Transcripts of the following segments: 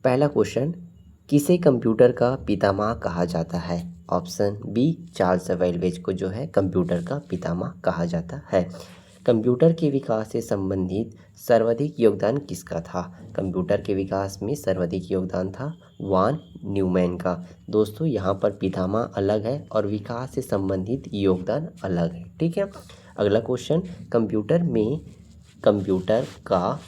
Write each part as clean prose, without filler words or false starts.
पहला क्वेश्चन, किसे कंप्यूटर का पितामह कहा जाता है? ऑप्शन बी, चार्ल्स बेबेज को जो है कंप्यूटर का पितामह कहा जाता है। कंप्यूटर के विकास से संबंधित सर्वाधिक योगदान किसका था? कंप्यूटर के विकास में सर्वाधिक योगदान था वॉन न्यूमैन का। दोस्तों यहाँ पर पितामह अलग है और विकास से संबंधित योगदान अलग है, ठीक है। अगला क्वेश्चन, कंप्यूटर का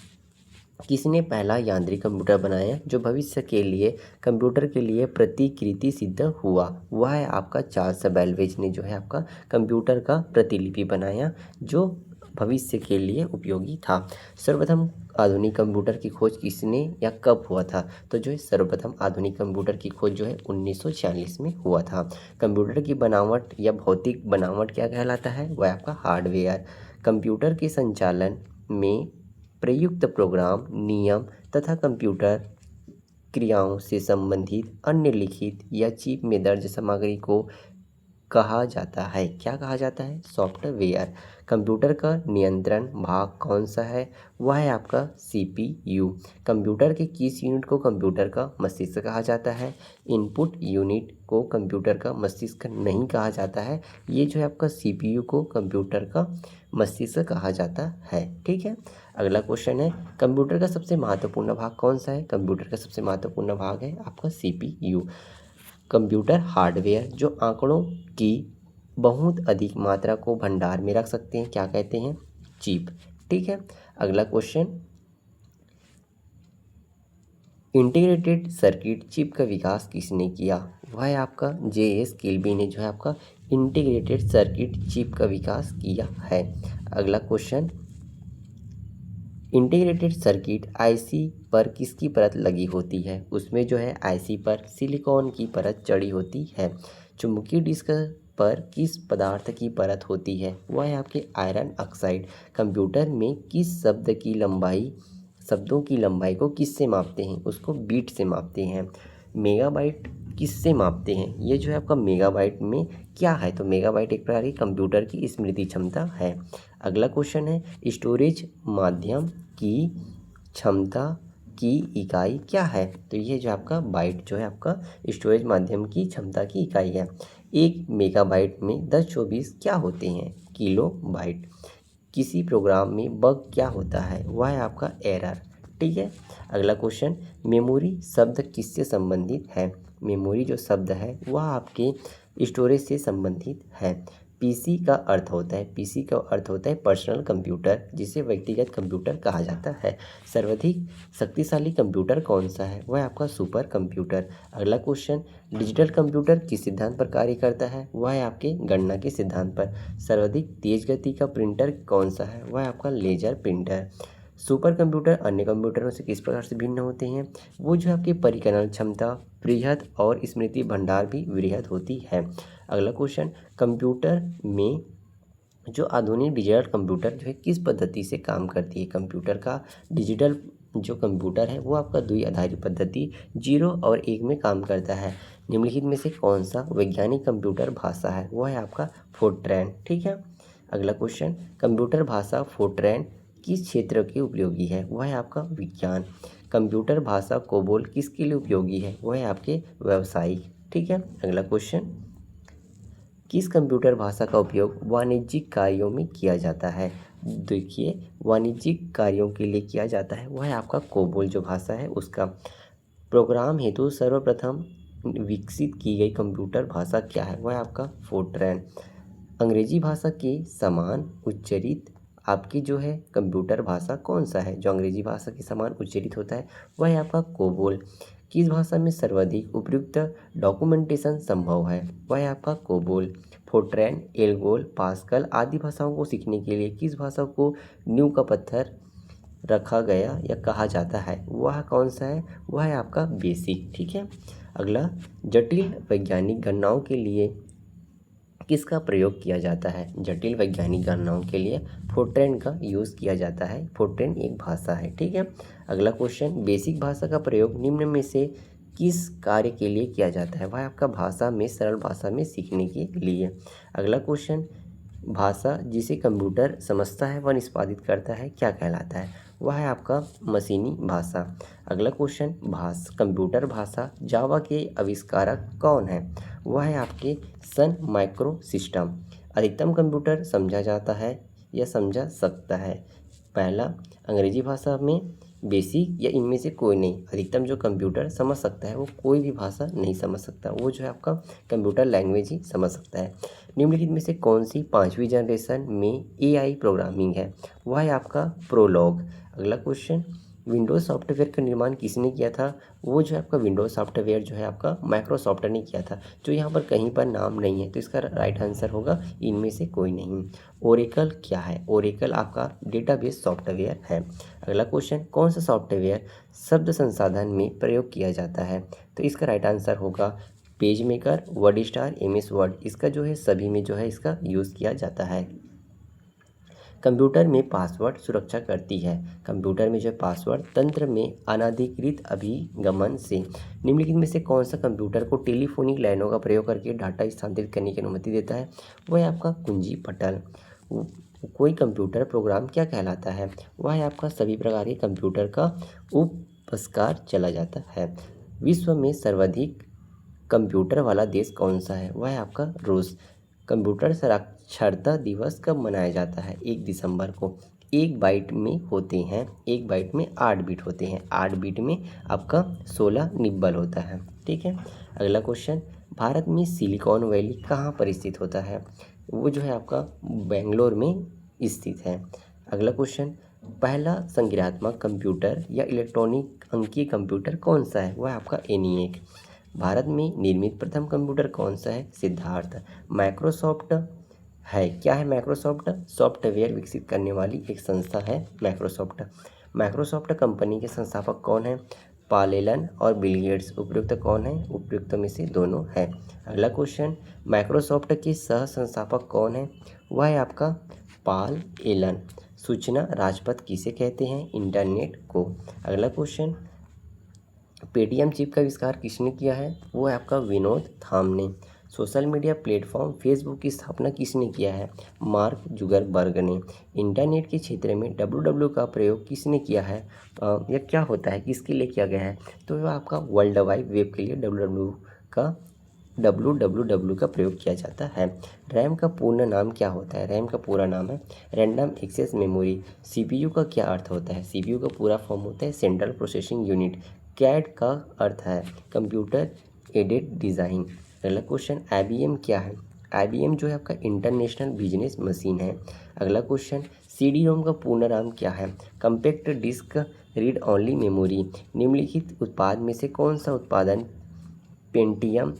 किसने पहला यांत्रिक कंप्यूटर बनाया जो भविष्य के लिए कंप्यूटर के लिए प्रतिकृति सिद्ध हुआ? वह है आपका चार्ल्स बेबेज ने जो है आपका कंप्यूटर का प्रतिलिपि बनाया जो भविष्य के लिए उपयोगी था। सर्वप्रथम आधुनिक कंप्यूटर की खोज किसने या कब हुआ था? तो जो है सर्वप्रथम आधुनिक कंप्यूटर की खोज जो है 1946 में हुआ था। कंप्यूटर की बनावट या भौतिक बनावट क्या कहलाता है? वह आपका हार्डवेयर। कंप्यूटर के संचालन में प्रयुक्त प्रोग्राम, नियम तथा कंप्यूटर क्रियाओं से संबंधित अन्य लिखित या चिप में दर्ज सामग्री को कहा जाता है, क्या कहा जाता है? सॉफ्टवेयर। कंप्यूटर का नियंत्रण भाग कौन सा है? वह है आपका CPU। कंप्यूटर के किस यूनिट को कंप्यूटर का मस्तिष्क कहा जाता है? इनपुट यूनिट को कंप्यूटर का मस्तिष्क नहीं कहा जाता है, ये जो है आपका CPU को कंप्यूटर का मस्तिष्क कहा जाता है, ठीक है। अगला क्वेश्चन है, कंप्यूटर का सबसे महत्वपूर्ण भाग कौन सा है? कंप्यूटर का सबसे महत्वपूर्ण भाग है आपका CPU। कंप्यूटर हार्डवेयर जो आंकड़ों की बहुत अधिक मात्रा को भंडार में रख सकते हैं, क्या कहते हैं? चिप, ठीक है। अगला क्वेश्चन, इंटीग्रेटेड सर्किट चिप का विकास किसने किया? वह है आपका JS किल्बी ने जो है आपका इंटीग्रेटेड सर्किट चिप का विकास किया है। अगला क्वेश्चन, इंटीग्रेटेड सर्किट IC पर किसकी परत लगी होती है? उसमें जो है IC पर सिलिकॉन की परत चढ़ी होती है। चुंबकीय डिस्क पर किस पदार्थ की परत होती है? वह है आपके आयरन ऑक्साइड। कंप्यूटर में किस शब्दों की लंबाई को किससे मापते हैं? उसको बीट से मापते हैं। मेगाबाइट किससे मापते हैं? ये जो है आपका मेगाबाइट में क्या है? तो मेगाबाइट एक प्रकार की कंप्यूटर की स्मृति क्षमता है। अगला क्वेश्चन है, स्टोरेज माध्यम की क्षमता की इकाई क्या है? तो ये जो आपका बाइट जो है आपका स्टोरेज माध्यम की क्षमता की इकाई है। 1 मेगाबाइट में 1024 क्या होते हैं? Kilo byte. किसी प्रोग्राम में बग क्या होता है? वह है आपका एरर, ठीक है। अगला क्वेश्चन, मेमोरी शब्द किससे संबंधित है? मेमोरी जो शब्द है वह आपके स्टोरेज से संबंधित है। पीसी का अर्थ होता है पर्सनल कंप्यूटर, जिसे व्यक्तिगत कंप्यूटर कहा जाता है। सर्वाधिक शक्तिशाली कंप्यूटर कौन सा है? वह आपका सुपर कंप्यूटर। अगला क्वेश्चन, डिजिटल कंप्यूटर किस सिद्धांत पर कार्य करता है? वह है आपके गणना के सिद्धांत पर। सर्वाधिक तेज गति का प्रिंटर कौन सा है? वह है आपका लेजर प्रिंटर। सुपर कंप्यूटर अन्य कंप्यूटरों से किस प्रकार से भिन्न होते हैं? वो जो आपकी परिकलन क्षमता बृहद और स्मृति भंडार भी बृहद होती है। अगला क्वेश्चन, कंप्यूटर में जो आधुनिक डिजिटल कंप्यूटर जो है किस पद्धति से काम करती है? कंप्यूटर का डिजिटल जो कंप्यूटर है वो आपका द्विआधारी पद्धति 0 और 1 में काम करता है। निम्नलिखित में से कौन सा वैज्ञानिक कंप्यूटर भाषा है? वो है आपका फोर्ट्रैन, ठीक है। अगला क्वेश्चन, कंप्यूटर भाषा फोर्ट्रैन किस क्षेत्र के उपयोगी है? वह है आपका विज्ञान। कंप्यूटर भाषा कोबोल किसके लिए उपयोगी है? वह है आपके व्यावसायिक, ठीक है। अगला क्वेश्चन, किस कंप्यूटर भाषा का उपयोग वाणिज्यिक कार्यों में किया जाता है? देखिए वाणिज्यिक कार्यों के लिए किया जाता है वह है आपका कोबोल जो भाषा है उसका। प्रोग्राम हेतु सर्वप्रथम विकसित की गई कंप्यूटर भाषा क्या है? वह है आपका फोर्ट्रैन। अंग्रेजी भाषा के समान उच्चरित आपकी जो है कंप्यूटर भाषा कौन सा है? जो अंग्रेजी भाषा के समान उच्चरित होता है वह है आपका कोबोल। किस भाषा में सर्वाधिक उपयुक्त डॉक्यूमेंटेशन संभव है? वह है आपका कोबोल। फोर्ट्रैन, एल्गोल, पास्कल आदि भाषाओं को सीखने के लिए किस भाषा को नींव का पत्थर रखा गया या कहा जाता है? वह कौन सा है? वह है आपका बेसिक, ठीक है। अगला, जटिल वैज्ञानिक गणनाओं के लिए किसका प्रयोग किया जाता है? जटिल वैज्ञानिक गणनाओं के लिए फोर्ट्रैन का यूज़ किया जाता है। फोर्ट्रैन एक भाषा है, ठीक है। अगला क्वेश्चन, बेसिक भाषा का प्रयोग निम्न में से किस कार्य के लिए किया जाता है? वह आपका भाषा में सरल भाषा में सीखने के लिए। अगला क्वेश्चन, भाषा जिसे कंप्यूटर समझता है व निष्पादित करता है क्या कहलाता है? वह है आपका मशीनी भाषा। अगला क्वेश्चन, कंप्यूटर भाषा जावा के आविष्कारक कौन है? वह है आपके सन माइक्रो सिस्टम। अधिकतम कंप्यूटर समझा जाता है या समझा सकता है? पहला, अंग्रेजी भाषा में बेसिक या इनमें से कोई नहीं। अधिकतम जो कंप्यूटर समझ सकता है वो कोई भी भाषा नहीं समझ सकता, वो जो है आपका कंप्यूटर लैंग्वेज ही समझ सकता है। निम्नलिखित में से कौन सी 5वीं जनरेशन में एआई प्रोग्रामिंग है? वह है आपका प्रोलॉग। अगला क्वेश्चन, विंडोज़ सॉफ्टवेयर का निर्माण किसने किया था? वो जो है आपका विंडोज़ सॉफ्टवेयर जो है आपका माइक्रोसॉफ्ट ने किया था। जो यहाँ पर कहीं पर नाम नहीं है तो इसका राइट आंसर होगा इनमें से कोई नहीं। ओरेकल क्या है? ओरेकल आपका डेटाबेस सॉफ्टवेयर है। अगला क्वेश्चन, कौन सा सॉफ्टवेयर शब्द संसाधन में प्रयोग किया जाता है? तो इसका राइट आंसर होगा page maker, word star, MS word. इसका जो है सभी में जो है इसका यूज़ किया जाता है। कंप्यूटर में पासवर्ड सुरक्षा करती है। कंप्यूटर में जो पासवर्ड तंत्र में अनधिकृत अभिगमन से निम्नलिखित में से कौन सा कंप्यूटर को टेलीफोनिक लाइनों का प्रयोग करके डाटा स्थानांतरित करने की अनुमति देता है? वह है आपका कुंजी पटल। कोई कंप्यूटर प्रोग्राम क्या कहलाता है? वह है आपका सभी प्रकार के कंप्यूटर का उपस्कार चला जाता है। विश्व में सर्वाधिक कंप्यूटर वाला देश कौन सा है? वह है आपका रूस। कंप्यूटर साक्षरता दिवस कब मनाया जाता है? 1 दिसंबर को। 1 बाइट में होते हैं, 1 बाइट में 8 बिट होते हैं, 8 बिट में आपका 16 निब्बल होता है। ठीक है। अगला क्वेश्चन, भारत में सिलिकॉन वैली कहाँ पर स्थित होता है? वो जो है आपका बेंगलोर में स्थित है। अगला क्वेश्चन, पहला संज्ञानात्मक कंप्यूटर या इलेक्ट्रॉनिक अंकीय कंप्यूटर कौन सा है? वह आपका ENIAC। भारत में निर्मित प्रथम कंप्यूटर कौन सा है? सिद्धार्थ। माइक्रोसॉफ्ट है, क्या है माइक्रोसॉफ्ट? सॉफ्टवेयर विकसित करने वाली एक संस्था है माइक्रोसॉफ्ट। माइक्रोसॉफ्ट कंपनी के संस्थापक कौन है? पॉल एलन और बिल गेट्स। उपयुक्त कौन है? उपयुक्त में से दोनों है। अगला क्वेश्चन, माइक्रोसॉफ्ट के सह संस्थापक कौन है? वह है आपका पॉल एलन। सूचना राजपथ किसे कहते हैं? इंटरनेट को। अगला क्वेश्चन, पेटीएम चिप का आविष्कार किसने किया है? वो है आपका विनोद थाम ने। सोशल मीडिया प्लेटफॉर्म फेसबुक की स्थापना किसने किया है? मार्क जुगरबर्ग ने। इंटरनेट के क्षेत्र में डब्ल्यू का प्रयोग किसने किया है? यह क्या होता है, किसके लिए किया गया है? तो वह आपका वर्ल्ड वाइड वेब के लिए डब्ल्यू का प्रयोग किया जाता है। रैम का पूर्ण नाम क्या होता है? रैम का पूरा नाम है रैंडम एक्सेस मेमोरी। सीपीयू का क्या अर्थ होता है? सीपीयू का पूरा फॉर्म होता है सेंट्रल प्रोसेसिंग यूनिट। कैड का अर्थ है कंप्यूटर एडेड डिज़ाइन। अगला क्वेश्चन, IBM क्या है? IBM जो है आपका इंटरनेशनल बिजनेस मशीन है। अगला क्वेश्चन, CD-ROM का पूर्ण नाम क्या है? Compact disc read only memory. निम्नलिखित उत्पाद में से कौन सा उत्पादन पेंटियम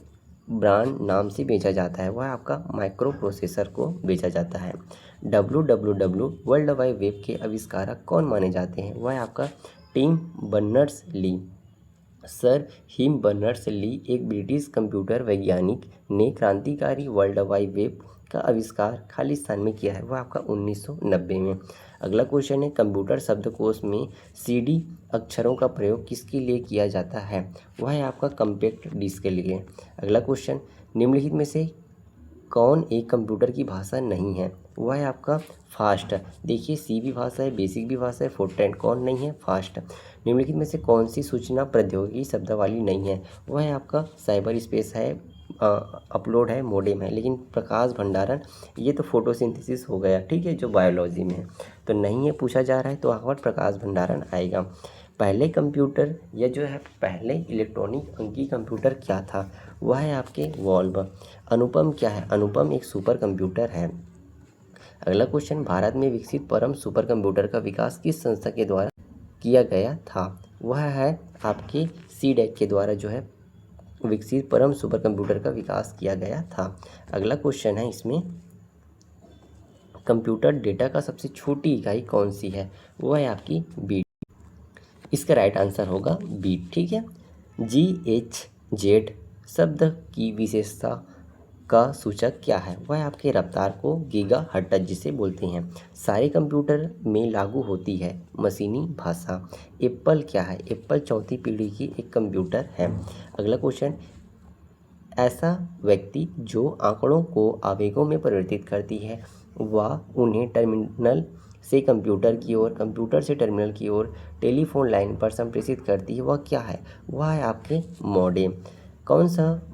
ब्रांड नाम से बेचा जाता है? वह आपका माइक्रो प्रोसेसर को बेचा जाता है। WWW वर्ल्ड वाइड वेब के आविष्कारक कौन माने जाते हैं? वह आपका Tim Berners-Lee. Sir Tim Berners-Lee एक ब्रिटिश कंप्यूटर वैज्ञानिक ने क्रांतिकारी वर्ल्ड वाइड वेब का आविष्कार खालिस्तान में किया है। वह आपका 1990 में। अगला क्वेश्चन है, कंप्यूटर शब्दकोश में CD अक्षरों का प्रयोग किसके लिए किया जाता है? वह है आपका कम्पैक्ट डिस्क के लिए। अगला क्वेश्चन, निम्नलिखित में से कौन एक कंप्यूटर की भाषा नहीं है? वह है आपका फास्ट। देखिए, C भी भाषा है, बेसिक भी भाषा है, फोर्ट्रैन कौन नहीं है? फास्ट। निम्नलिखित में से कौन सी सूचना प्रौद्योगिकी शब्दावली नहीं है? वह है आपका साइबर स्पेस है, अपलोड है, मोडेम है। लेकिन प्रकाश भंडारण ये तो फोटोसिंथेसिस हो गया, ठीक है, जो बायोलॉजी में है, तो नहीं है पूछा जा रहा है, तो वहाँ पर प्रकाश भंडारण आएगा। पहले कंप्यूटर या जो है पहले इलेक्ट्रॉनिक अंकीय कंप्यूटर क्या था? वह है आपके वॉल्व। अनुपम क्या है? अनुपम एक सुपर कंप्यूटर है। अगला क्वेश्चन, भारत में विकसित परम सुपर कंप्यूटर का विकास किस संस्था के द्वारा किया गया था? वह है आपके CDEC के द्वारा जो है विकसित परम सुपर कंप्यूटर का विकास किया गया था। अगला क्वेश्चन है इसमें, कंप्यूटर डेटा का सबसे छोटी इकाई कौन सी है? वह है आपकी बीट। इसका राइट आंसर होगा बीट। ठीक है। GHZ शब्द की विशेषता का सूचक क्या है? वह आपके रफ्तार को गीगाहर्ट्ज जिसे बोलते हैं। सारे कंप्यूटर में लागू होती है मशीनी भाषा। एप्पल क्या है? एप्पल 4th पीढ़ी की एक कंप्यूटर है। अगला क्वेश्चन, ऐसा व्यक्ति जो आंकड़ों को आवेगों में परिवर्तित करती है वह उन्हें टर्मिनल से कंप्यूटर की ओर, कंप्यूटर से टर्मिनल की ओर टेलीफोन लाइन पर संप्रेषित करती है वह क्या है? वह है आपके मॉडेम। कौन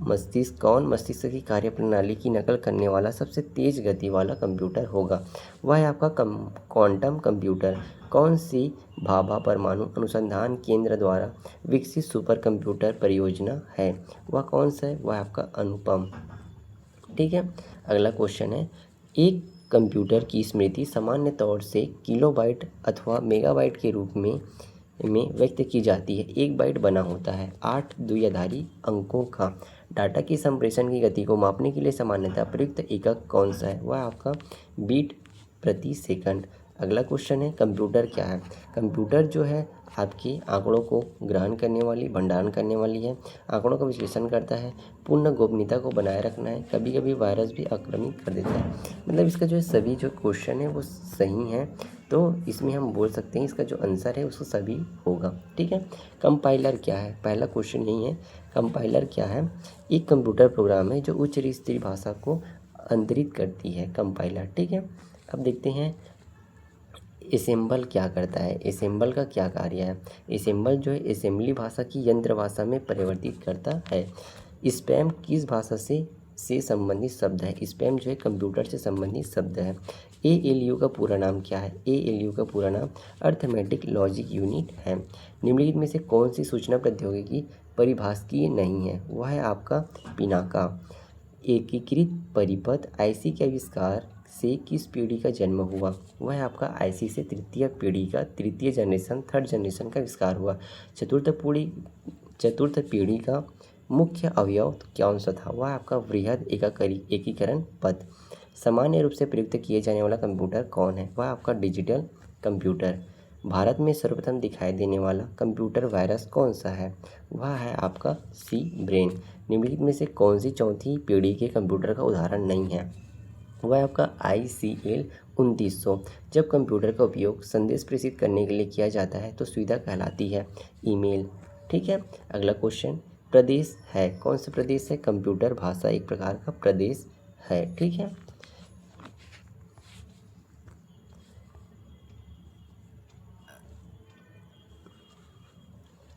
मस्तिष्क की कार्यप्रणाली की नकल करने वाला सबसे तेज गति वाला कंप्यूटर होगा? वह है आपका क्वांटम कंप्यूटर। कौन सी भाभा परमाणु अनुसंधान केंद्र द्वारा विकसित सुपर कंप्यूटर परियोजना है? वह कौन सा है? वह है आपका अनुपम। ठीक है, अगला क्वेश्चन है, एक कंप्यूटर की स्मृति सामान्य तौर से किलोबाइट अथवा मेगाबाइट के रूप में व्यक्त की जाती है। एक बाइट बना होता है 8 द्विआधारी अंकों का। डाटा की संप्रेषण की गति को मापने के लिए सामान्यतः प्रयुक्त एकक कौन सा है? वह आपका बीट प्रति सेकंड। अगला क्वेश्चन है, कंप्यूटर क्या है? कंप्यूटर जो है आपके आंकड़ों को ग्रहण करने वाली, भंडारण करने वाली है, आंकड़ों का विश्लेषण करता है, पूर्ण गोपनीयता को बनाए रखना है, कभी कभी वायरस भी आक्रमित कर देता है। मतलब इसका जो है सभी जो क्वेश्चन है वो सही है, तो इसमें हम बोल सकते हैं इसका जो आंसर है उसको सभी होगा। ठीक है, कंपाइलर क्या है? पहला क्वेश्चन यही है, कंपाइलर क्या है? एक कंप्यूटर प्रोग्राम है जो उच्च स्तरीय भाषा को अंतरित करती है, कंपाइलर। ठीक है, अब देखते हैं असेंबल क्या करता है, असेंबल का क्या कार्य है। असेंबल जो है असेंबली भाषा की यंत्र भाषा में परिवर्तित करता है। स्पैम किस भाषा से संबंधित शब्द है? स्पैम जो है कंप्यूटर से संबंधित शब्द है। ALU का पूरा नाम क्या है? ALU का पूरा नाम अर्थमेटिक लॉजिक यूनिट है। निम्नलिखित में से कौन सी सूचना प्रौद्योगिकी परिभाषीय नहीं है? वह है आपका पिनाका। एकीकृत परिपथ IC के आविष्कार से किस पीढ़ी का जन्म हुआ? वह है आपका IC से तृतीय पीढ़ी का, तृतीय जनरेशन, थर्ड जनरेशन का आविष्कार हुआ। चतुर्थ पीढ़ी का मुख्य अवयव कौन सा था? वह आपका वृहद एकीकरण पथ। सामान्य रूप से प्रयुक्त किए जाने वाला कंप्यूटर कौन है? वह आपका डिजिटल कंप्यूटर। भारत में सर्वप्रथम दिखाई देने वाला कंप्यूटर वायरस कौन सा है? वह है आपका सी ब्रेन। निम्नलिखित में से कौन सी चौथी पीढ़ी के कंप्यूटर का उदाहरण नहीं है? वह आपका ICL 2900। जब कंप्यूटर का उपयोग संदेश प्रेषित करने के लिए किया जाता है तो सुविधा कहलाती है ईमेल। ठीक है, अगला क्वेश्चन, प्रदेश है, कौन सा प्रदेश है? कंप्यूटर भाषा एक प्रकार का प्रदेश है। ठीक है,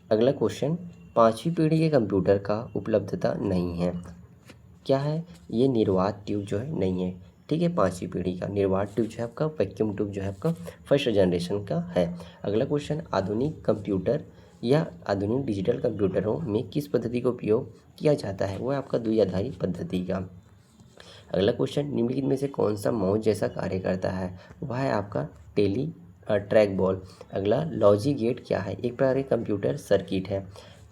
अगला क्वेश्चन, पांचवी पीढ़ी के कंप्यूटर का उपलब्धता नहीं है, क्या है? ये निर्वात ट्यूब जो है नहीं है। ठीक है, पांचवी पीढ़ी का निर्वात ट्यूब जो है आपका, वैक्यूम ट्यूब जो है आपका फर्स्ट जनरेशन का है। अगला क्वेश्चन, आधुनिक कंप्यूटर या आधुनिक डिजिटल कंप्यूटरों में किस पद्धति का उपयोग किया जाता है? वह आपका द्विआधारी पद्धति का। अगला क्वेश्चन, निम्नलिखित में से कौन सा माउस जैसा कार्य करता है? वह है आपका ट्रैक बॉल। अगला, लॉजिक गेट क्या है? एक प्रकार का कंप्यूटर सर्किट है।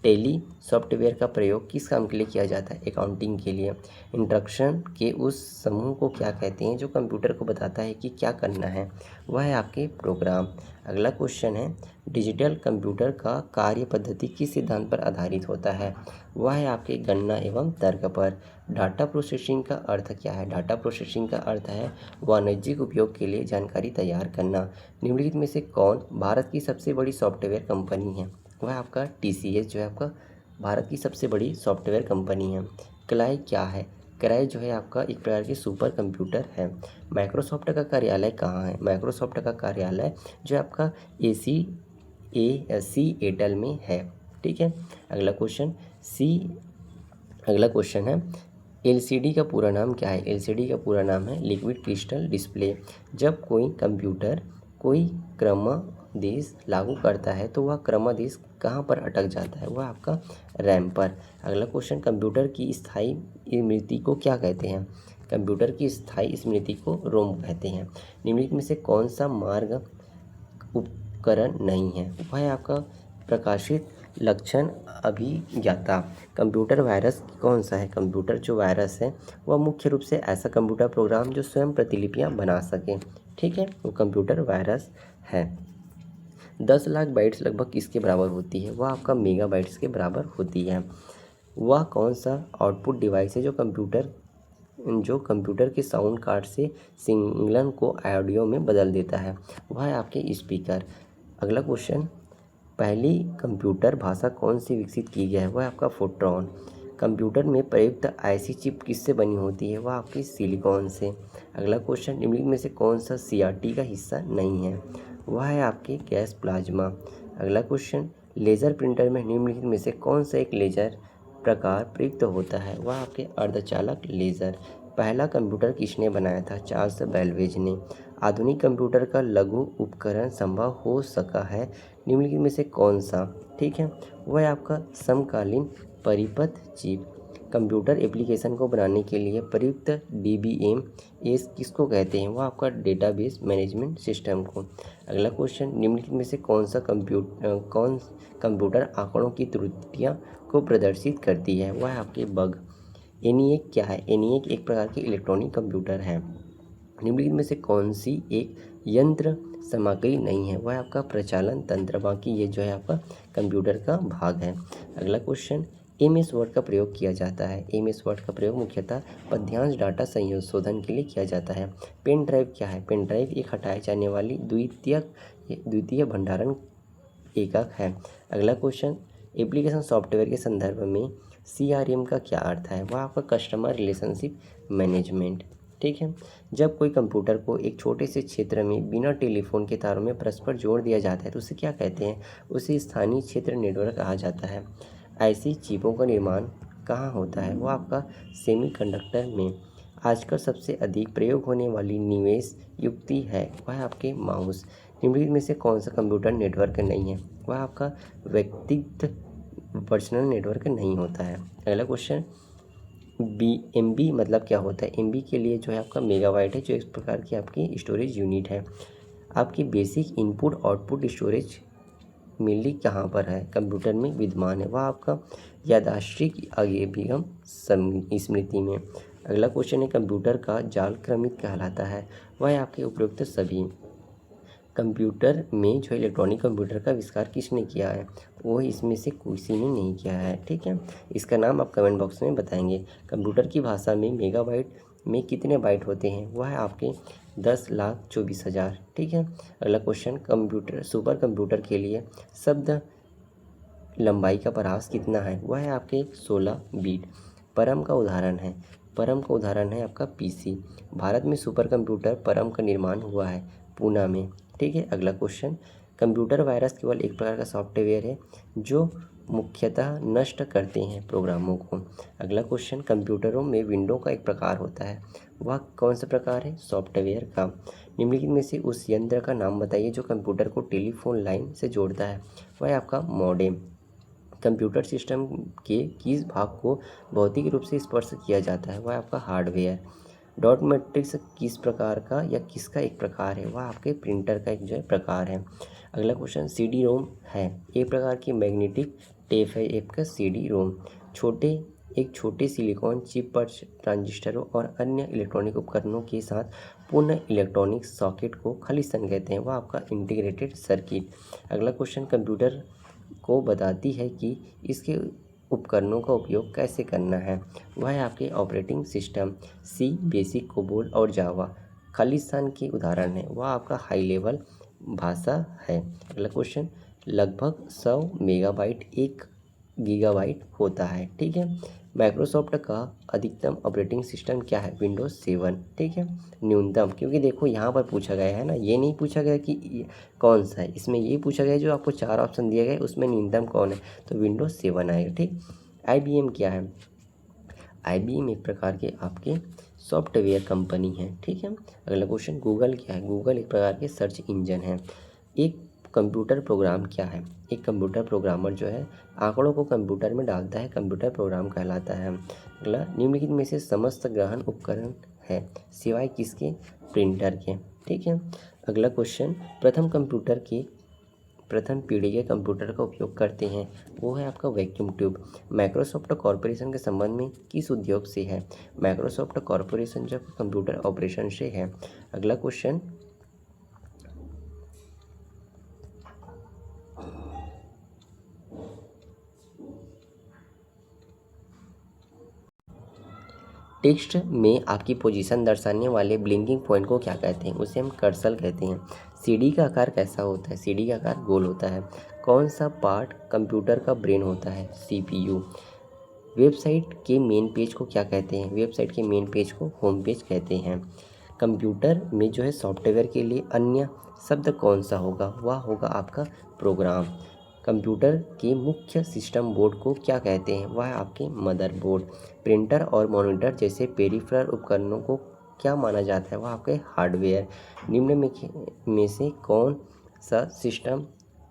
टेली सॉफ्टवेयर का प्रयोग किस काम के लिए किया जाता है? अकाउंटिंग के लिए। इंस्ट्रक्शन के उस समूह को क्या कहते हैं जो कंप्यूटर को बताता है कि क्या करना है? वह है आपके प्रोग्राम। अगला क्वेश्चन है, डिजिटल कंप्यूटर का कार्य पद्धति किस सिद्धांत पर आधारित होता है? वह है आपके गणना एवं तर्क पर। डाटा प्रोसेसिंग का अर्थ क्या है? डाटा प्रोसेसिंग का अर्थ है वाणिज्यिक उपयोग के लिए जानकारी तैयार करना। निम्नलिखित में से कौन भारत की सबसे बड़ी सॉफ्टवेयर कंपनी है? वह आपका TCS जो है आपका भारत की सबसे बड़ी सॉफ्टवेयर कंपनी है। क्राई क्या है? क्राई जो है आपका एक प्रकार के सुपर कंप्यूटर है। माइक्रोसॉफ्ट का कार्यालय कहाँ है? माइक्रोसॉफ्ट का कार्यालय जो है आपका सिएटल में है। ठीक है, अगला क्वेश्चन है, LCD का पूरा नाम क्या है? LCD का पूरा नाम है लिक्विड क्रिस्टल डिस्प्ले। जब कोई कंप्यूटर कोई क्रमादेश लागू करता है तो वह क्रमादेश कहाँ पर अटक जाता है? वह आपका रैम पर। अगला क्वेश्चन, कंप्यूटर की स्थायी स्मृति को क्या कहते हैं? कंप्यूटर की स्थायी स्मृति को रोम कहते हैं। निम्नलिखित में से कौन सा मार्ग उपकरण नहीं है? वह है आपका प्रकाशित लक्षण अभिज्ञाता। कंप्यूटर वायरस कौन सा है? कंप्यूटर जो वायरस है वह मुख्य रूप से ऐसा कंप्यूटर प्रोग्राम जो स्वयं प्रतिलिपियां बना सके, ठीक है, वो कंप्यूटर वायरस है। 10 लाख बाइट्स लगभग किसके बराबर होती है? वह आपका मेगाबाइट्स के बराबर होती है। वह कौन सा आउटपुट डिवाइस है जो कंप्यूटर के साउंड कार्ड से सिग्नल को ऑडियो में बदल देता है? वह है आपके स्पीकर। अगला क्वेश्चन, पहली कंप्यूटर भाषा कौन सी विकसित की गई है? वह आपका फोर्ट्रॉन। कंप्यूटर में प्रयुक्त आईसी चिप किससे बनी होती है? वह आपकी सिलिकॉन से। अगला क्वेश्चन, निम्नलिखित में से कौन सा सीआरटी का हिस्सा नहीं है? वह है आपके गैस प्लाज्मा। अगला क्वेश्चन, लेज़र प्रिंटर में निम्नलिखित में से कौन सा एक लेज़र प्रकार प्रयुक्त होता है? वह आपके अर्धचालक लेज़र। पहला कंप्यूटर किसने बनाया था? चार्ल्स बैबेज ने। आधुनिक कंप्यूटर का लघु उपकरण संभव हो सका है निम्नलिखित में से कौन सा? ठीक है, वह है आपका समकालीन परिपथ चिप। कंप्यूटर एप्लीकेशन को बनाने के लिए प्रयुक्त डीबीएम किसको कहते हैं? वह आपका डेटाबेस मैनेजमेंट सिस्टम को। अगला क्वेश्चन, निम्नलिखित में से कौन कंप्यूटर आंकड़ों की त्रुटियां को प्रदर्शित करती है? वह है आपके बग। एनिएक क्या है? एनिएक एक प्रकार की इलेक्ट्रॉनिक कंप्यूटर है। निम्नलिखित में से कौन सी एक यंत्र सामग्री नहीं है? वह आपका प्रचालन तंत्र। बाकी ये जो है आपका कंप्यूटर का भाग है। अगला क्वेश्चन, एमएस वर्ड का प्रयोग किया जाता है। एमएस वर्ड का प्रयोग मुख्यतः पद्यांश डाटा संशोधन के लिए किया जाता है। पेन ड्राइव क्या है? पेन ड्राइव एक हटाए जाने वाली द्वितीय भंडारण एकक है। अगला क्वेश्चन, एप्लीकेशन सॉफ्टवेयर के संदर्भ में सीआरएम का क्या अर्थ है? वह आपका कस्टमर रिलेशनशिप मैनेजमेंट। ठीक है, जब कोई कंप्यूटर को एक छोटे से क्षेत्र में बिना टेलीफोन के तारों में परस्पर जोड़ दिया जाता है तो उसे क्या कहते हैं? उसे स्थानीय क्षेत्र नेटवर्क कहा जाता है। ऐसी चिपों का निर्माण कहाँ होता है? वो आपका सेमीकंडक्टर में। आजकल सबसे अधिक प्रयोग होने वाली निवेश युक्ति है वह है आपके माउस। निम्नलिखित में से कौन सा कंप्यूटर नेटवर्क नहीं है? वह आपका व्यक्तिगत पर्सनल नेटवर्क नहीं होता है। अगला क्वेश्चन, एमबी मतलब क्या होता है? एमबी के लिए जो है आपका मेगाबाइट है, जो एक प्रकार की आपकी स्टोरेज यूनिट है। आपकी बेसिक इनपुट आउटपुट स्टोरेज मिली कहाँ पर है? कंप्यूटर में विद्यमान है। वह आपका याददाश्तिक अभिगम स्मृति में। अगला क्वेश्चन है, कंप्यूटर का जाल क्रमित कहलाता है। वह आपके उपयुक्त सभी। कंप्यूटर में जो इलेक्ट्रॉनिक कंप्यूटर का आविष्कार किसने किया है? वो इसमें से किसी ने नहीं किया है। ठीक है, इसका नाम आप कमेंट बॉक्स में बताएंगे। कंप्यूटर की भाषा में मेगाबाइट में कितने बाइट होते हैं? वह है आपके 10,24,000। ठीक है, अगला क्वेश्चन, सुपर कंप्यूटर के लिए शब्द लंबाई का परास कितना है? वह है आपके 16 बीट। परम का उदाहरण है आपका पीसी। भारत में सुपर कंप्यूटर परम का निर्माण हुआ है पूना में। ठीक है, अगला क्वेश्चन, कंप्यूटर वायरस केवल एक प्रकार का सॉफ्टवेयर है जो मुख्यतः नष्ट करते हैं प्रोग्रामों को। अगला क्वेश्चन, कंप्यूटरों में विंडो का एक प्रकार होता है, वह कौन सा प्रकार है? सॉफ्टवेयर का। निम्नलिखित में से उस यंत्र का नाम बताइए जो कंप्यूटर को टेलीफोन लाइन से जोड़ता है। वह है आपका मॉडेम। कंप्यूटर सिस्टम के किस भाग को भौतिक रूप से स्पर्श किया जाता है? वह आपका हार्डवेयर। डॉट मैट्रिक्स किस प्रकार का या किसका एक प्रकार है? वह आपके प्रिंटर का एक जो है प्रकार है। अगला क्वेश्चन, सीडी रोम है एक प्रकार की मैग्नेटिक टेप है एक का सीडी रोम। छोटे सिलिकॉन चिप पर ट्रांजिस्टरों और अन्य इलेक्ट्रॉनिक उपकरणों के साथ पूर्ण इलेक्ट्रॉनिक सॉकेट को खालिस्तान कहते हैं। वह आपका इंटीग्रेटेड सर्किट। अगला क्वेश्चन, कंप्यूटर को बताती है कि इसके उपकरणों का उपयोग कैसे करना है। वह है आपके ऑपरेटिंग सिस्टम। सी, बेसिक, कोबोल और जावा खालिस्तान के उदाहरण है। वह आपका हाई लेवल भाषा है। अगला क्वेश्चन, लगभग 100 मेगाबाइट 1 गीगाबाइट होता है। ठीक है, माइक्रोसॉफ्ट का अधिकतम ऑपरेटिंग सिस्टम क्या है? विंडोज़ 7। ठीक है, न्यूनतम, क्योंकि देखो यहाँ पर पूछा गया है ना, ये नहीं पूछा गया कि कौन सा है, इसमें ये पूछा गया जो आपको 4 ऑप्शन दिए गए उसमें न्यूनतम कौन है, तो विंडोज़ 7 आएगा। ठीक, IBM क्या है? IBM एक प्रकार के आपके सॉफ्टवेयर कंपनी है। ठीक है, अगला क्वेश्चन, गूगल क्या है? गूगल एक प्रकार के सर्च इंजन है। एक कंप्यूटर प्रोग्राम क्या है? एक कंप्यूटर प्रोग्रामर जो है आंकड़ों को कंप्यूटर में डालता है, कंप्यूटर प्रोग्राम कहलाता है। अगला, निम्नलिखित में से समस्त ग्रहण उपकरण है सिवाय किसके? प्रिंटर के। ठीक है, अगला क्वेश्चन, प्रथम पीढ़ी के कंप्यूटर का उपयोग करते हैं वो है आपका वैक्यूम ट्यूब। माइक्रोसॉफ्ट कॉरपोरेशन के संबंध में किस उद्योग से है? माइक्रोसॉफ्ट कॉरपोरेशन जो कंप्यूटर ऑपरेशन से है। अगला क्वेश्चन, टेक्स्ट में आपकी पोजीशन दर्शाने वाले ब्लिंकिंग पॉइंट को क्या कहते हैं? उसे हम कर्सर कहते हैं। सीडी का आकार कैसा होता है? सीडी का आकार गोल होता है। कौन सा पार्ट कंप्यूटर का ब्रेन होता है? CPU। वेबसाइट के मेन पेज को क्या कहते हैं? वेबसाइट के मेन पेज को होम पेज कहते हैं। कंप्यूटर में जो है सॉफ्टवेयर के लिए अन्य शब्द कौन सा होगा? वह होगा आपका प्रोग्राम। कंप्यूटर के मुख्य सिस्टम बोर्ड को क्या कहते हैं? वह है आपके मदरबोर्ड। प्रिंटर और मॉनिटर जैसे पेरिफेरल उपकरणों को क्या माना जाता है? वह आपके हार्डवेयर। निम्न में से कौन सा सिस्टम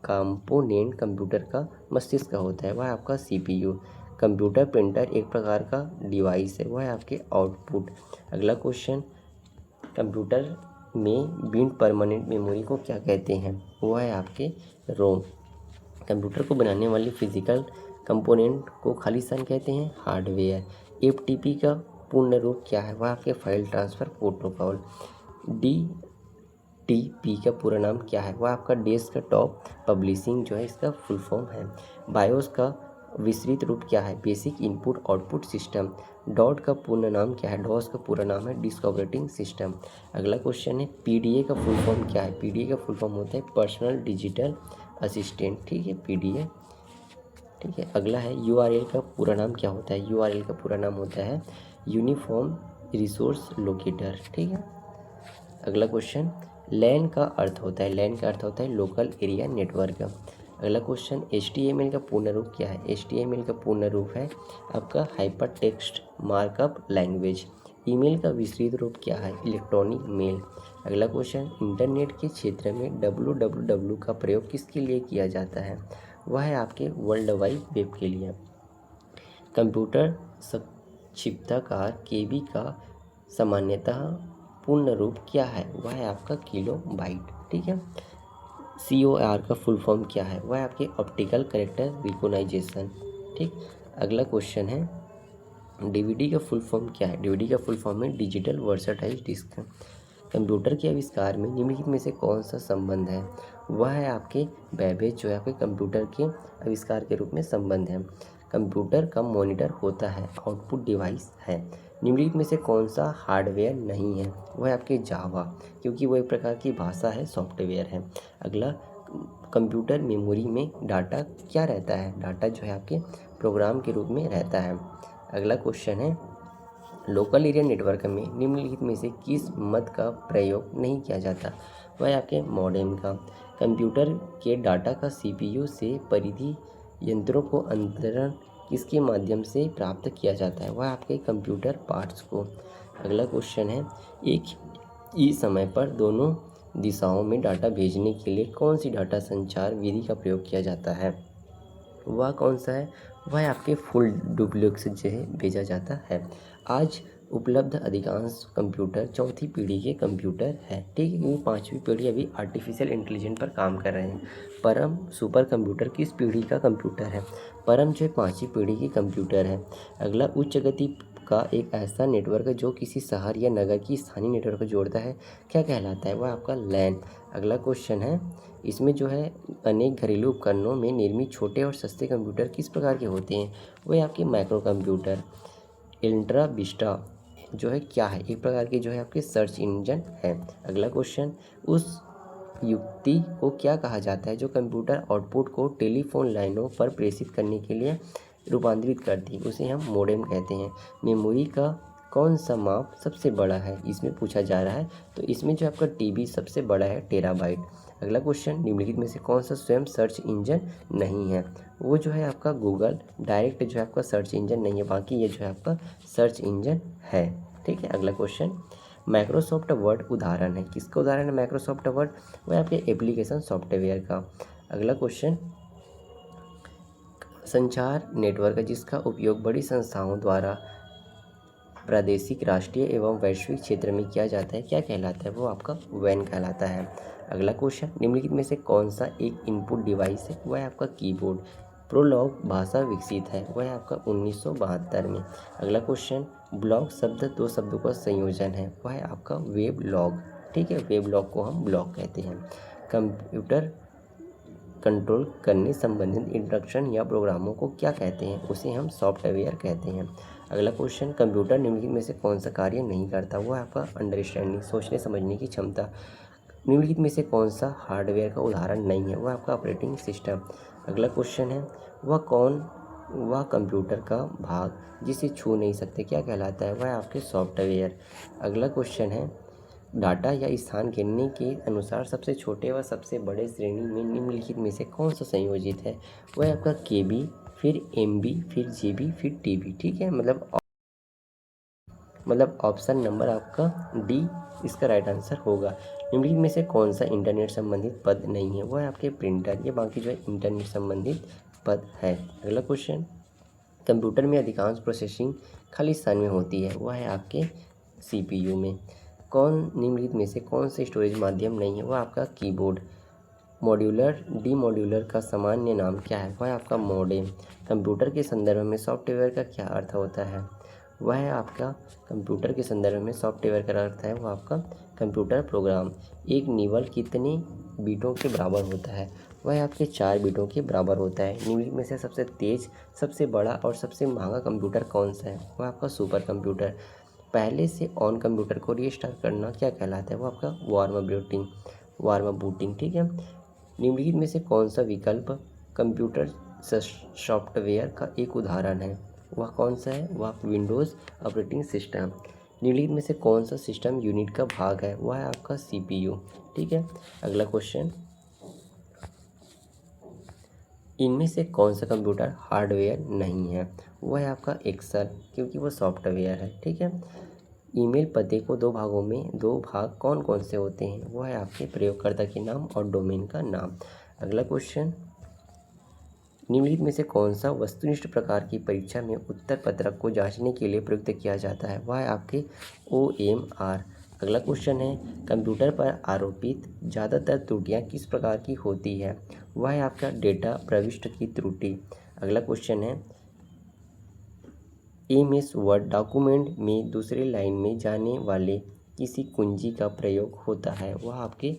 कंपोनेंट कंप्यूटर का मस्तिष्क होता है? वह है आपका CPU। कंप्यूटर प्रिंटर एक प्रकार का डिवाइस है, वह है आपके आउटपुट। अगला क्वेश्चन, कंप्यूटर में बिल्ट परमानेंट मेमोरी को क्या कहते हैं? वह है आपके रोम। कंप्यूटर को बनाने वाले फिजिकल कंपोनेंट को खालिस्तान कहते हैं हार्डवेयर। FTP का पूर्ण रूप क्या है? वह आपके फाइल ट्रांसफ़र प्रोटोकॉल। DTP का पूरा नाम क्या है? वह आपका डेस्कटॉप पब्लिशिंग जो है इसका फुल फॉर्म है। बायोस का विस्तृत रूप क्या है? Basic input output system. Dot का पूर्ण नाम क्या है? डॉस का पूरा नाम है डिस्क ऑपरेटिंग सिस्टम। अगला क्वेश्चन है, PDA का फुल फॉर्म क्या है? PDA का फुल फॉर्म होता है पर्सनल डिजिटल असिस्टेंट। ठीक है, PDA। ठीक है, अगला है URL का पूरा नाम क्या होता है? URL का पूरा नाम होता है यूनिफॉर्म रिसोर्स लोकेटर। ठीक है, अगला क्वेश्चन, लैन का अर्थ होता है? लैन का अर्थ होता है लोकल एरिया नेटवर्क। अगला क्वेश्चन, HTML का पूर्ण रूप क्या है? HTML का पूर्ण रूप है आपका hyper text markup language. Email का विस्तृत रूप क्या है? Electronic mail. अगला क्वेश्चन, इंटरनेट के क्षेत्र में www का प्रयोग किसके लिए किया जाता है? वह है आपके वर्ल्ड वाइड वेब के लिए। कंप्यूटर संक्षिप्ताकार KB का सामान्यतः पूर्ण रूप क्या है? वह है आपका किलोबाइट। ठीक है, COR का फुल फॉर्म क्या है? वह है आपके ऑप्टिकल कैरेक्टर रिकॉग्नाइजेशन। ठीक, अगला क्वेश्चन है, DVD का फुल फॉर्म क्या है? DVD का फुल फॉर्म है डिजिटल वर्सटाइल डिस्क। कंप्यूटर के आविष्कार में निम्नलिखित में से कौन सा संबंध है? वह है आपके बैबेज जो है आपके कंप्यूटर के आविष्कार के रूप में संबंध है। कंप्यूटर का मॉनिटर होता है आउटपुट डिवाइस है। निम्नलिखित में से कौन सा हार्डवेयर नहीं है? वह है आपके जावा, क्योंकि वो एक प्रकार की भाषा है, सॉफ्टवेयर है। अगला, कंप्यूटर मेमोरी में डाटा क्या रहता है? डाटा जो है आपके प्रोग्राम के रूप में रहता है। अगला क्वेश्चन है, लोकल एरिया नेटवर्क में निम्नलिखित में से किस मद का प्रयोग नहीं किया जाता? वह आपके मॉडेम का। कंप्यूटर के डाटा का CPU से परिधि यंत्रों को अंतरण किसके माध्यम से प्राप्त किया जाता है? वह आपके कंप्यूटर पार्ट्स को। अगला क्वेश्चन है, एक ही समय पर दोनों दिशाओं में डाटा भेजने के लिए कौन सी डाटा संचार विधि का प्रयोग किया जाता है? वह कौन सा है? वह आपके फुल डुप्लेक्स जो है भेजा जाता है। आज उपलब्ध अधिकांश कंप्यूटर चौथी पीढ़ी के कंप्यूटर है। ठीक है, क्योंकि पाँचवीं पीढ़ी अभी आर्टिफिशियल इंटेलिजेंस पर काम कर रहे हैं। परम सुपर कंप्यूटर किस पीढ़ी का कंप्यूटर है? परम जो है पाँचवीं पीढ़ी की कंप्यूटर है। अगला, उच्च गति का एक ऐसा नेटवर्क जो किसी शहर या नगर की स्थानीय नेटवर्क को जोड़ता है, क्या कहलाता है? वह आपका लैन। अगला क्वेश्चन है, इसमें जो है अनेक घरेलू उपकरणों में निर्मित छोटे और सस्ते कंप्यूटर किस प्रकार के होते हैं? वह आपके माइक्रो कंप्यूटर। अल्ट्रा विस्टा जो है क्या है? एक प्रकार के जो है आपके सर्च इंजन है। अगला क्वेश्चन, उस युक्ति को क्या कहा जाता है जो कंप्यूटर आउटपुट को टेलीफोन लाइनों पर प्रेषित करने के लिए रूपांतरित करती है? उसे हम मोडेम कहते हैं। मेमोरी का कौन सा माप सबसे बड़ा है? इसमें पूछा जा रहा है, तो इसमें जो आपका TB सबसे बड़ा है, टेराबाइट। अगला क्वेश्चन, निम्नलिखित में से कौन सा स्वयं सर्च इंजन नहीं है? वो जो है आपका गूगल डायरेक्ट जो है आपका सर्च इंजन नहीं है, बाकी ये जो है आपका सर्च इंजन है। ठीक है, अगला क्वेश्चन, माइक्रोसॉफ्ट वर्ड उदाहरण है? किसका उदाहरण है माइक्रोसॉफ्ट वर्ड? वह आपके एप्लीकेशन सॉफ्टवेयर का। अगला क्वेश्चन, संचार नेटवर्क जिसका उपयोग बड़ी संस्थाओं द्वारा प्रादेशिक, राष्ट्रीय एवं वैश्विक क्षेत्र में किया जाता है, क्या कहलाता है? वो आपका WAN कहलाता है। अगला क्वेश्चन, निम्नलिखित में से कौन सा एक इनपुट डिवाइस है? वह है आपका कीबोर्ड। प्रोलॉग भाषा विकसित है? वह है आपका 1972 में। अगला क्वेश्चन, ब्लॉग शब्द दो शब्दों का संयोजन है? वह है आपका वेब लॉग। ठीक है, वेब लॉग को हम ब्लॉग कहते हैं। कंप्यूटर कंट्रोल करने संबंधित इंस्ट्रक्शन या प्रोग्रामों को क्या कहते हैं? उसे हम सॉफ्टवेयर कहते हैं। अगला क्वेश्चन, कंप्यूटर निम्नलिखित में से कौन सा कार्य नहीं करता? वो है आपका अंडरस्टैंडिंग, सोचने समझने की क्षमता। निम्नलिखित में से कौन सा हार्डवेयर का उदाहरण नहीं है? वह आपका ऑपरेटिंग सिस्टम। अगला क्वेश्चन है, वह कौन वह कंप्यूटर का भाग जिसे छू नहीं सकते क्या कहलाता है? वह आपके सॉफ्टवेयर। अगला क्वेश्चन है, डाटा या स्थान गिनने के अनुसार सबसे छोटे व सबसे बड़े श्रेणी में निम्नलिखित में से कौन सा संयोजित है? वह आपका केबी, फिर एमबी, फिर जीबी, फिर टीबी। ठीक है, मतलब ऑप्शन नंबर आपका डी इसका राइट आंसर होगा। निम्नलिखित में से कौन सा इंटरनेट संबंधित पद नहीं है? वह है आपके प्रिंटर। ये बाकी जो है इंटरनेट संबंधित पद है। अगला क्वेश्चन, कंप्यूटर में अधिकांश प्रोसेसिंग खाली स्थान में होती है, वह है आपके सीपीयू में। निम्नलिखित में से कौन से स्टोरेज माध्यम नहीं है? वह आपका कीबोर्ड। मॉड्यूलर डीमॉड्यूलर का सामान्य नाम क्या है? वह है आपका मॉडेम। कंप्यूटर के संदर्भ में सॉफ्टवेयर का क्या अर्थ होता है? वह है आपका कंप्यूटर के संदर्भ में सॉफ्टवेयर का अर्थ है वह आपका कंप्यूटर प्रोग्राम। एक निबल कितने बीटों के बराबर होता है? वह आपके 4 बीटों के बराबर होता है। निम्नलिखित में से सबसे तेज, सबसे बड़ा और सबसे महंगा कंप्यूटर कौन सा है? वह आपका सुपर कंप्यूटर। पहले से ऑन कंप्यूटर को रीस्टार्ट करना क्या कहलाता है? वो आपका वार्म अप बूटिंग। ठीक है, निम्नलिखित में से कौन सा विकल्प कंप्यूटर सॉफ्टवेयर का एक उदाहरण है? वह कौन सा है? वह विंडोज़ ऑपरेटिंग सिस्टम। निम्नलिखित में से कौन सा सिस्टम यूनिट का भाग है? वह है आपका सीपीयू। ठीक है, अगला क्वेश्चन, इनमें से कौन सा कंप्यूटर हार्डवेयर नहीं है? वह है आपका एक्सेल, क्योंकि वह सॉफ्टवेयर है। ठीक है, ईमेल पते को 2 भागों में 2 भाग कौन कौन से होते हैं? वह है आपके प्रयोगकर्ता के नाम और डोमेन का नाम। अगला क्वेश्चन, निम्नलिखित में से कौन सा वस्तुनिष्ठ प्रकार की परीक्षा में उत्तर पत्रक को जांचने के लिए प्रयुक्त किया जाता है? वह है आपके OMR। अगला क्वेश्चन है, कंप्यूटर पर आरोपित ज़्यादातर त्रुटियां किस प्रकार की होती है? वह है आपका डेटा प्रविष्टि की त्रुटि। अगला क्वेश्चन है, MS वर्ड डॉक्यूमेंट में दूसरे लाइन में जाने वाले किसी कुंजी का प्रयोग होता है? वह आपके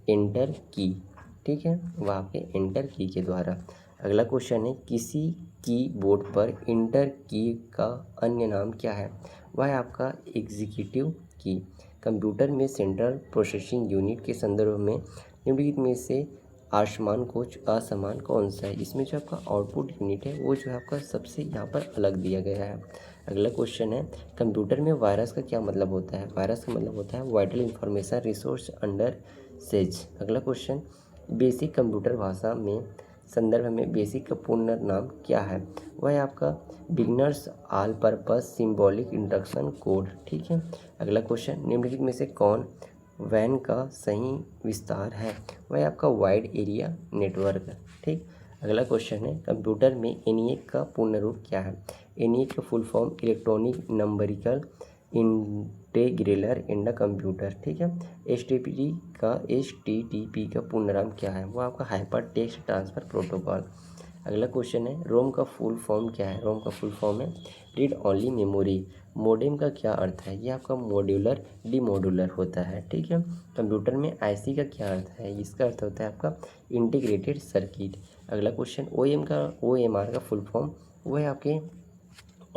एंटर की। ठीक है, वह आपके एंटर की के द्वारा। अगला क्वेश्चन है, किसी कीबोर्ड पर इंटर की का अन्य नाम क्या है? वह है आपका एग्जीक्यूटिव की। कंप्यूटर में सेंट्रल प्रोसेसिंग यूनिट के संदर्भ में निम्नलिखित में से असमान कौन सा है? इसमें जो आपका आउटपुट यूनिट है वो जो है आपका सबसे यहाँ पर अलग दिया गया है। अगला क्वेश्चन है, कंप्यूटर में वायरस का क्या मतलब होता है? वायरस का मतलब होता है vital information resource under says. अगला क्वेश्चन, बेसिक कंप्यूटर भाषा में संदर्भ में बेसिक का पूर्ण नाम क्या है? वह है आपका beginners all purpose symbolic instruction code. ठीक है, अगला क्वेश्चन, निम्नलिखित में से कौन वैन का सही विस्तार है? वह आपका वाइड एरिया नेटवर्क। ठीक, अगला क्वेश्चन है, कंप्यूटर में ENIAC का पूर्ण रूप क्या है? ENIAC का full form electronic numerical integrator in the computer. ठीक है, HTTP का पूर्ण नाम क्या है? वो आपका हाइपर टेक्स्ट ट्रांसफर प्रोटोकॉल। अगला क्वेश्चन है, रोम का फुल फॉर्म क्या है? रोम का फुल फॉर्म है रीड ओनली मेमोरी। मॉडेम का क्या अर्थ है? ये आपका मॉड्यूलर डीमॉड्यूलर होता है। ठीक है, कंप्यूटर में IC का क्या अर्थ है? इसका अर्थ होता है आपका इंटीग्रेटेड सर्किट। अगला क्वेश्चन, OMR का फुल फॉर्म वो है आपके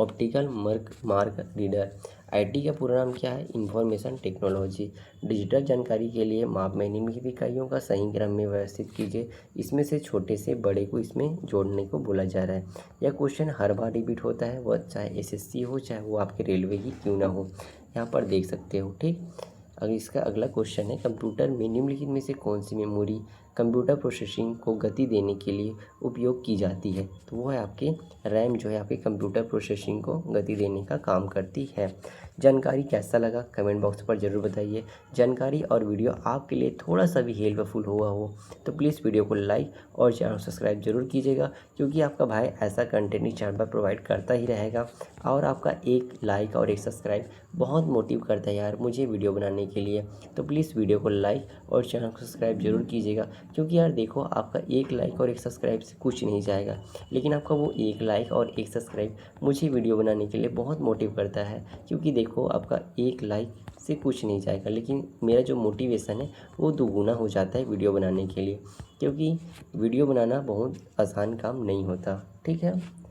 ऑप्टिकल मार्क रीडर। IT का पूरा नाम क्या है? Information technology. डिजिटल जानकारी के लिए माप में निम्नलिखित इकाइयों का सही क्रम में व्यवस्थित कीजिए। इसमें से छोटे से बड़े को इसमें जोड़ने को बोला जा रहा है। यह क्वेश्चन हर बार रिपीट होता है, वह चाहे SSC हो चाहे वो आपके रेलवे की क्यों ना हो, यहाँ पर देख सकते हो। ठीक, अगर इसका अगला क्वेश्चन है, कंप्यूटर में निम्नलिखित में से कौन सी मेमोरी कंप्यूटर प्रोसेसिंग को गति देने के लिए उपयोग की जाती है? तो वो है आपके रैम, जो है आपके कंप्यूटर प्रोसेसिंग को गति देने का काम करती है। जानकारी कैसा लगा कमेंट बॉक्स पर ज़रूर बताइए। जानकारी और वीडियो आपके लिए थोड़ा सा भी हेल्पफुल हुआ हो तो प्लीज़ वीडियो को लाइक और चैनल सब्सक्राइब जरूर कीजिएगा, क्योंकि आपका भाई ऐसा कंटेंट इस चैनल पर प्रोवाइड करता ही रहेगा। और आपका एक लाइक और एक सब्सक्राइब बहुत मोटिव करता है यार मुझे वीडियो बनाने के लिए। तो प्लीज़ वीडियो को लाइक और चैनल को सब्सक्राइब जरूर कीजिएगा, क्योंकि यार देखो आपका एक लाइक और एक सब्सक्राइब से कुछ नहीं जाएगा, लेकिन आपका वो एक लाइक और एक सब्सक्राइब मुझे वीडियो बनाने के लिए बहुत मोटिव करता है। क्योंकि देखो आपका एक लाइक से कुछ नहीं जाएगा, लेकिन मेरा जो मोटिवेशन है वो दोगुना हो जाता है वीडियो बनाने के लिए, क्योंकि वीडियो बनाना बहुत आसान काम नहीं होता। ठीक है।